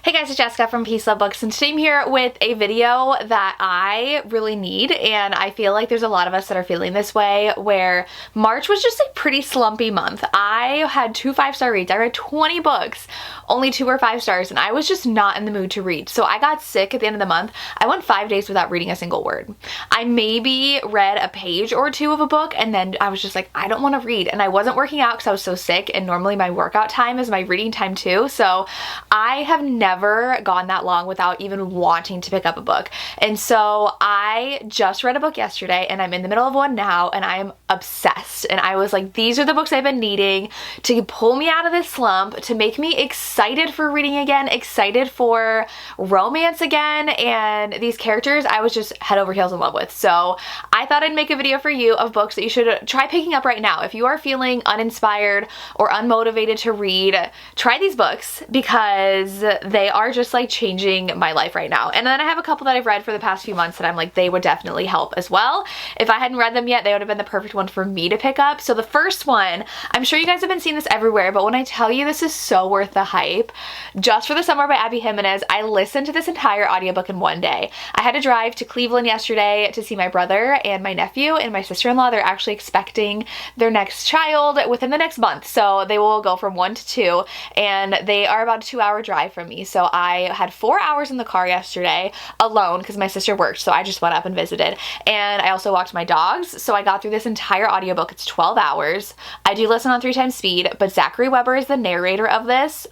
Hey guys, it's Jessica from Peace Love Books, and today I'm here with a video that I really need, and I feel like there's a lot of us that are feeling this way, where March was just a pretty slumpy month. I had 2 5-star reads. I read 20 books, only 2 were 5 stars, and I was just not in the mood to read. So I got sick at the end of the month. I went 5 days without reading a single word. I maybe read a page or 2 of a book, and then I was just like, I don't want to read. And I wasn't working out because I was so sick, and normally my workout time is my reading time too. So I have never gone that long without even wanting to pick up a book. And so I just read a book yesterday, and I'm in the middle of one now, and I am obsessed. And I was like, these are the books I've been needing to pull me out of this slump, to make me excited for reading again, excited for romance again, and these characters I was just head over heels in love with. So I thought I'd make a video for you of books that you should try picking up right now. If you are feeling uninspired or unmotivated to read, try these books because they are just like changing my life right now. And then I have a couple that I've read for the past few months that I'm like, they would definitely help as well. If I hadn't read them yet, they would have been the perfect one for me to pick up. So the first one, I'm sure you guys have been seeing this everywhere, but when I tell you this is so worth the hype, Just for the Summer by Abby Jimenez. I listened to this entire audiobook in one day. I had to drive to Cleveland yesterday to see my brother and my nephew and my sister-in-law. They're actually expecting their next child within the next month. So they will go from 1 to 2, and they are about a 2-hour drive from me. So I had 4 hours in the car yesterday alone because my sister worked, so I just went up and visited. And I also walked my dogs, so I got through this entire audiobook. It's 12 hours. I do listen on 3 times speed, but Zachary Weber is the narrator of this.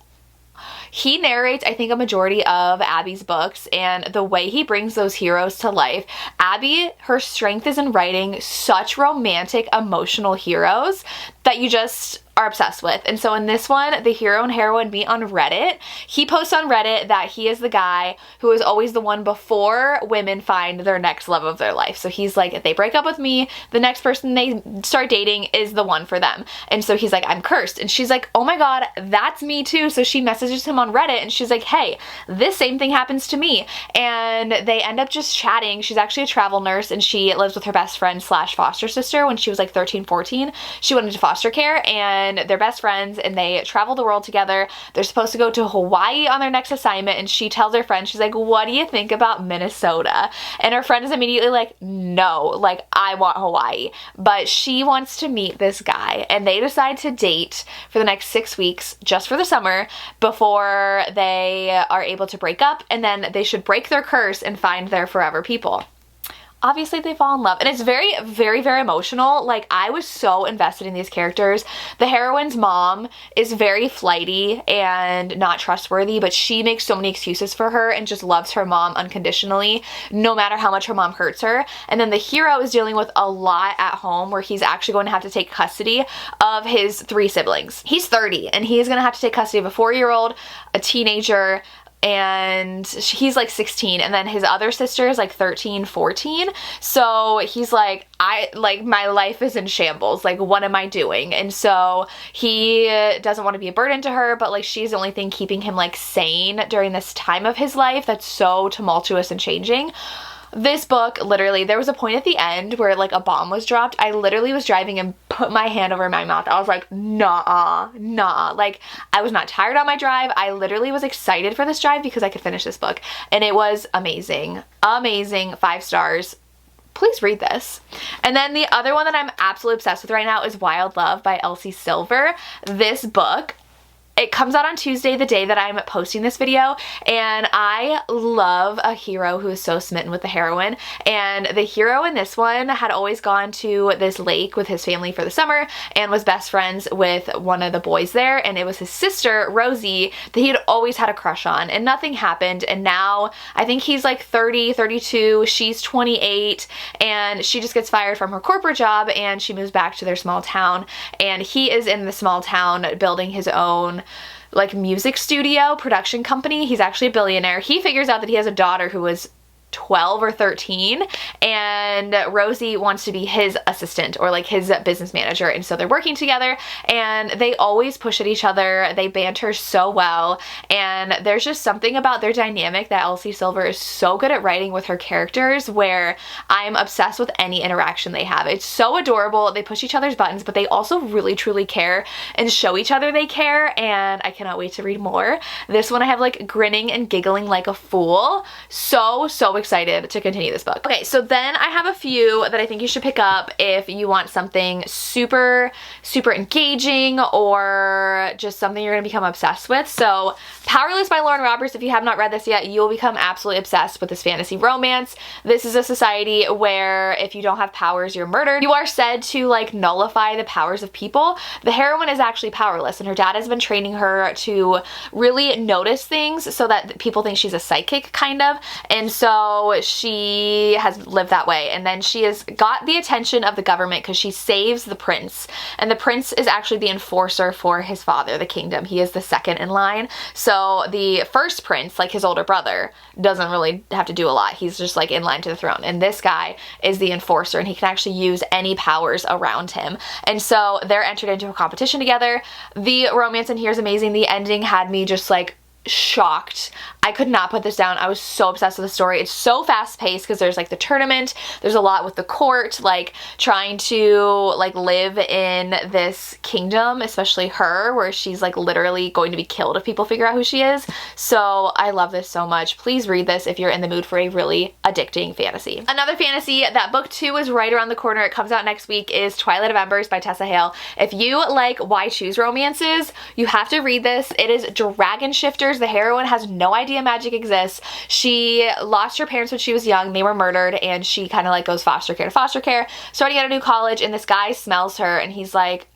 He narrates, I think, a majority of Abby's books, and the way he brings those heroes to life. Abby, her strength is in writing such romantic, emotional heroes that you just are obsessed with. And so in this one, the hero and heroine meet on Reddit. He posts on Reddit that he is the guy who is always the one before women find their next love of their life. So he's like, if they break up with me, the next person they start dating is the one for them. And so he's like, I'm cursed. And she's like, oh my God, that's me too. So she messages him on Reddit and she's like, hey, this same thing happens to me. And they end up just chatting. She's actually a travel nurse, and she lives with her best friend / foster sister. When she was like 13, 14, she went into foster care, and they're best friends, and they travel the world together. They're supposed to go to Hawaii on their next assignment, and she tells her friend, she's like, what do you think about Minnesota? And her friend is immediately like, no, like, I want Hawaii. But she wants to meet this guy, and they decide to date for the next 6 weeks just for the summer before they are able to break up, and then they should break their curse and find their forever people. Obviously they fall in love, and it's very, very, very emotional. Like, I was so invested in these characters. The heroine's mom is very flighty and not trustworthy, but she makes so many excuses for her and just loves her mom unconditionally, no matter how much her mom hurts her. And then the hero is dealing with a lot at home, where he's actually going to have to take custody of his 3 siblings. He's 30, and he's going to have to take custody of a 4-year-old, a teenager, and he's like 16, and then his other sister is like 13, 14. So he's like, my life is in shambles. Like, what am I doing? And so he doesn't want to be a burden to her, but like, she's the only thing keeping him like sane during this time of his life that's so tumultuous and changing. This book, literally, there was a point at the end where like a bomb was dropped. I literally was driving and put my hand over my mouth. I was like, nah. Like, I was not tired on my drive. I literally was excited for this drive because I could finish this book, and it was amazing. Amazing. 5 stars. Please read this. And then the other one that I'm absolutely obsessed with right now is Wild Love by Elsie Silver. This book, it comes out on Tuesday, the day that I'm posting this video, and I love a hero who is so smitten with the heroine. And the hero in this one had always gone to this lake with his family for the summer and was best friends with one of the boys there, and it was his sister, Rosie, that he had always had a crush on, and nothing happened. And now I think he's like 30, 32, she's 28, and she just gets fired from her corporate job and she moves back to their small town, and he is in the small town building his own like music studio production company. He's actually a billionaire. He figures out that he has a daughter who was 12 or 13, and Rosie wants to be his assistant or like his business manager, and so they're working together and they always push at each other. They banter so well, and there's just something about their dynamic that Elsie Silver is so good at writing with her characters where I'm obsessed with any interaction they have. It's so adorable. They push each other's buttons, but they also really truly care and show each other they care, and I cannot wait to read more. This one I have like grinning and giggling like a fool. So excited to continue this book. Okay, so then I have a few that I think you should pick up if you want something super engaging or just something you're gonna become obsessed with. So Powerless by Lauren Roberts, if you have not read this yet, you'll become absolutely obsessed with this fantasy romance. This is a society where if you don't have powers, you're murdered. You are said to like nullify the powers of people. The heroine is actually powerless, and her dad has been training her to really notice things so that people think she's a psychic kind of, and so she has lived that way. And then she has got the attention of the government because she saves the prince, and the prince is actually the enforcer for his father, the kingdom. He is the second in line. So the first prince, like his older brother, doesn't really have to do a lot. He's just like in line to the throne, and this guy is the enforcer, and he can actually use any powers around him. And so they're entered into a competition together. The romance in here is amazing. The ending had me just like shocked. I could not put this down. I was so obsessed with the story. It's so fast paced because there's like the tournament, there's a lot with the court, like trying to like live in this kingdom, especially her, where she's like literally going to be killed if people figure out who she is. So I love this so much. Please read this if you're in the mood for a really addicting fantasy. Another fantasy that book 2 is right around the corner, it comes out next week, is Twilight of Embers by Tessa Hale. If you like Why Choose romances, you have to read this. It is Dragon Shifters. The heroine has no idea magic exists. She lost her parents when she was young. They were murdered, and she kind of like goes foster care to foster care, starting at a new college, and this guy smells her and he's like,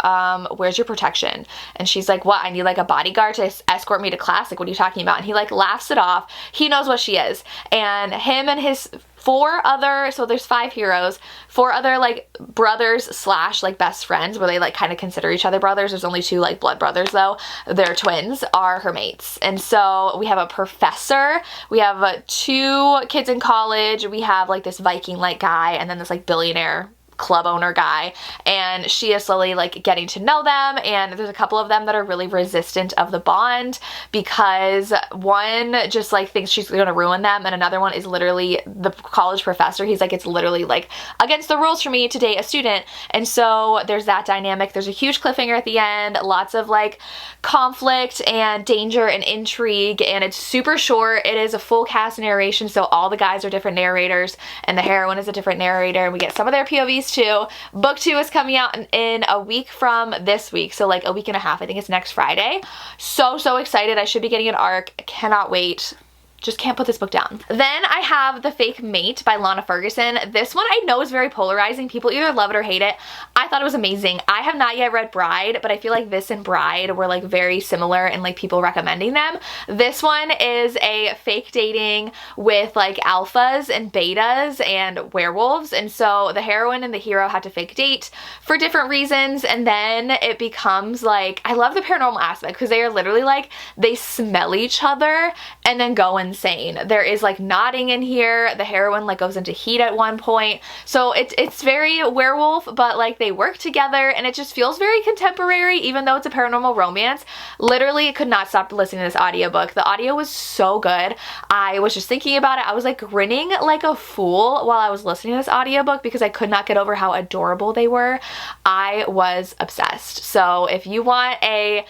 where's your protection? And she's like, what? I need like a bodyguard to escort me to class. Like, what are you talking about? And he like laughs it off. He knows what she is. And him and his 4 other, so there's 5 heroes, 4 other like brothers slash like best friends, where they like kind of consider each other brothers. There's only 2 like blood brothers though. They're twins, are her mates. And so we have a professor, we have 2 kids in college, we have like this Viking like guy, and then this like billionaire club owner guy, and she is slowly like getting to know them, and there's a couple of them that are really resistant of the bond because one just like thinks she's gonna ruin them, and another one is literally the college professor. He's like, it's literally like against the rules for me to date a student. And so there's that dynamic. There's a huge cliffhanger at the end, lots of like conflict and danger and intrigue, and it's super short. It is a full cast narration, so all the guys are different narrators and the heroine is a different narrator, and we get some of their POVs too. Book 2 is coming out in a week from this week, so like a week and a half. I think it's next Friday. So excited. I should be getting an ARC. Cannot wait. Just can't put this book down. Then I have The Fake Mate by Lana Ferguson. This one I know is very polarizing. People either love it or hate it. I thought it was amazing. I have not yet read Bride, but I feel like this and Bride were like very similar in like people recommending them. This one is a fake dating with like alphas and betas and werewolves, and so the heroine and the hero had to fake date for different reasons, and then it becomes like, I love the paranormal aspect because they are literally like, they smell each other and then go insane. There is like nodding in here. The heroine like goes into heat at one point. So it's very werewolf, but like they work together, and it just feels very contemporary even though it's a paranormal romance. Literally could not stop listening to this audiobook. The audio was so good. I was just thinking about it. I was like grinning like a fool while I was listening to this audiobook because I could not get over how adorable they were. I was obsessed. So if you want a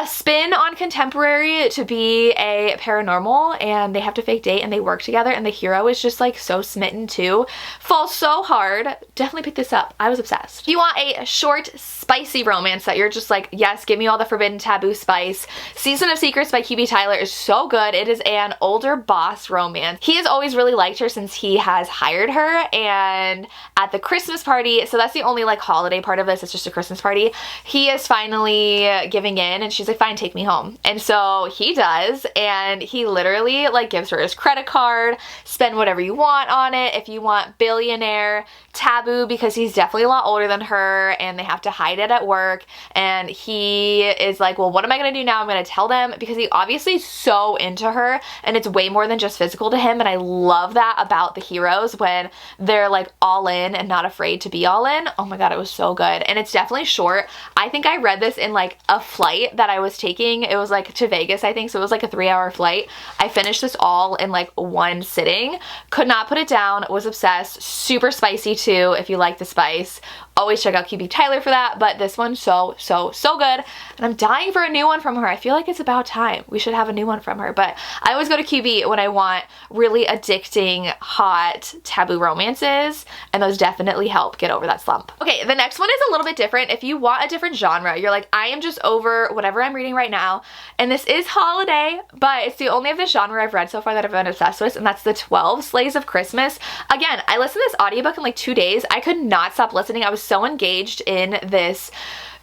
spin on contemporary to be a paranormal, and they have to fake date and they work together, and the hero is just like so smitten too, falls so hard, definitely pick this up. I was obsessed. If you want a short, spicy romance that you're just like, yes, give me all the forbidden taboo spice, Season of Secrets by QB Tyler is so good. It is an older boss romance. He has always really liked her since he has hired her, and at the Christmas party, so that's the only like holiday part of this, it's just a Christmas party, he is finally giving in in, and she's like, fine, take me home. And so he does, and he literally like gives her his credit card, spend whatever you want on it. If you want billionaire, taboo, because he's definitely a lot older than her and they have to hide it at work. And he is like, well, what am I gonna do now? I'm gonna tell them, because he obviously is so into her and it's way more than just physical to him. And I love that about the heroes when they're like all in and not afraid to be all in. Oh my god, it was so good. And it's definitely short. I think I read this in like a flight that I was taking. It was like to Vegas, I think, so it was like a 3-hour flight. I finished this all in like one sitting. Could not put it down, was obsessed. Super spicy too, if you like the spice. Always check out QB Tyler for that, but this one so good, and I'm dying for a new one from her. I feel like it's about time we should have a new one from her, but I always go to QB when I want really addicting, hot, taboo romances, and those definitely help get over that slump. Okay, the next one is a little bit different. If you want a different genre, you're like, I am just over whatever I'm reading right now, and this is holiday, but it's the only of the genre I've read so far that I've been obsessed with, and that's the 12 Slays of Christmas. Again, I listened to this audiobook in like 2 days. I could not stop listening. I was so engaged in this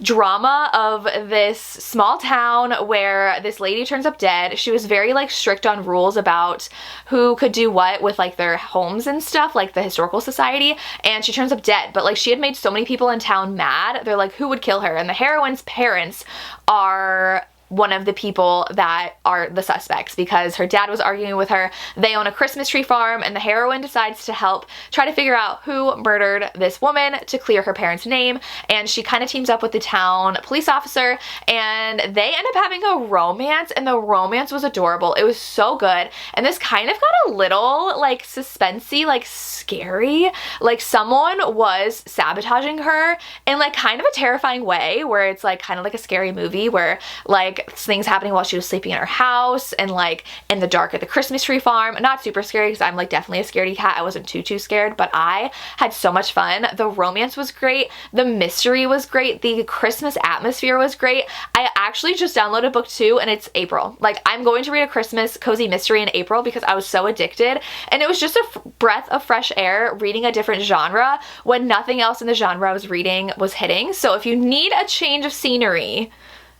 drama of this small town where this lady turns up dead. She was very like strict on rules about who could do what with like their homes and stuff, like the historical society, and she turns up dead. But like she had made so many people in town mad, they're like, who would kill her? And the heroine's parents are one of the people that are the suspects because her dad was arguing with her. They own a Christmas tree farm, and the heroine decides to help try to figure out who murdered this woman to clear her parents' name. And she kind of teams up with the town police officer, and they end up having a romance, and the romance was adorable. It was so good. And this kind of got a little like suspensey, like scary. Like someone was sabotaging her in like kind of a terrifying way, where it's like kind of like a scary movie where like things happening while she was sleeping in her house and like in the dark at the Christmas tree farm. Not super scary because I'm like definitely a scaredy cat. I wasn't too scared, but I had so much fun. The romance was great. The mystery was great. The Christmas atmosphere was great. I actually just downloaded book 2 and it's April. Like I'm going to read a Christmas cozy mystery in April because I was so addicted, and it was just a breath of fresh air reading a different genre when nothing else in the genre I was reading was hitting. So if you need a change of scenery,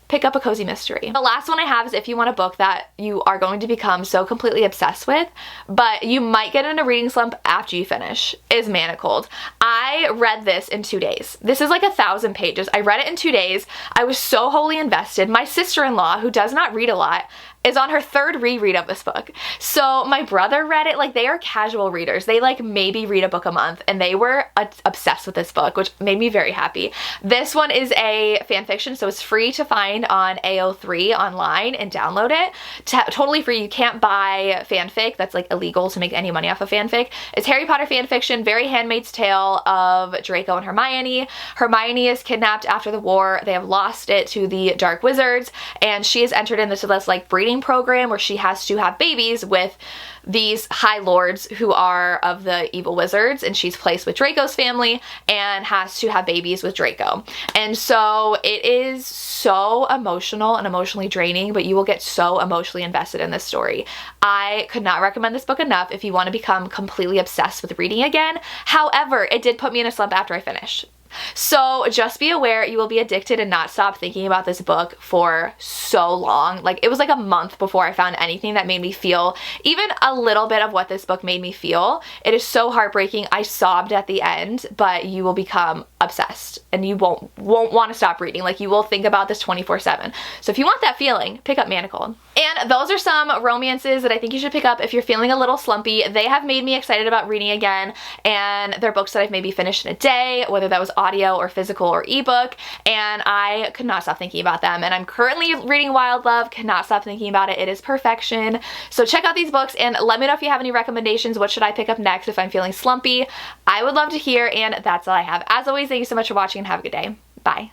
pick up a cozy mystery. The last one I have is if you want a book that you are going to become so completely obsessed with, but you might get in a reading slump after you finish, is Manacled. I read this in 2 days. This is like 1,000 pages. I read it in 2 days. I was so wholly invested. My sister-in-law, who does not read a lot, is on her 3rd reread of this book. So my brother read it. Like they are casual readers. They like maybe read a book a month, and they were obsessed with this book, which made me very happy. This one is a fan fiction, so it's free to find on AO3 online and download it. Totally free. You can't buy fanfic. That's like illegal to make any money off of fanfic. It's Harry Potter fan fiction, very Handmaid's Tale of Draco and Hermione. Hermione is kidnapped after the war. They have lost it to the Dark Wizards, and she is entered into this like breeding program where she has to have babies with these high lords who are of the evil wizards, and she's placed with Draco's family and has to have babies with Draco. And so it is so emotional and emotionally draining, but you will get so emotionally invested in this story. I could not recommend this book enough if you want to become completely obsessed with reading again. However, it did put me in a slump after I finished. So just be aware you will be addicted and not stop thinking about this book for so long. Like it was like a month before I found anything that made me feel even a little bit of what this book made me feel. It is so heartbreaking. I sobbed at the end, but you will become obsessed and you won't want to stop reading. Like you will think about this 24/7. So if you want that feeling, pick up Manacled. And those are some romances that I think you should pick up if you're feeling a little slumpy. They have made me excited about reading again, and they're books that I've maybe finished in a day, whether that was audio or physical or ebook, and I could not stop thinking about them. And I'm currently reading Wild Love, cannot stop thinking about it. It is perfection. So check out these books and let me know if you have any recommendations. What should I pick up next if I'm feeling slumpy? I would love to hear, and that's all I have. As always, thank you so much for watching and have a good day. Bye.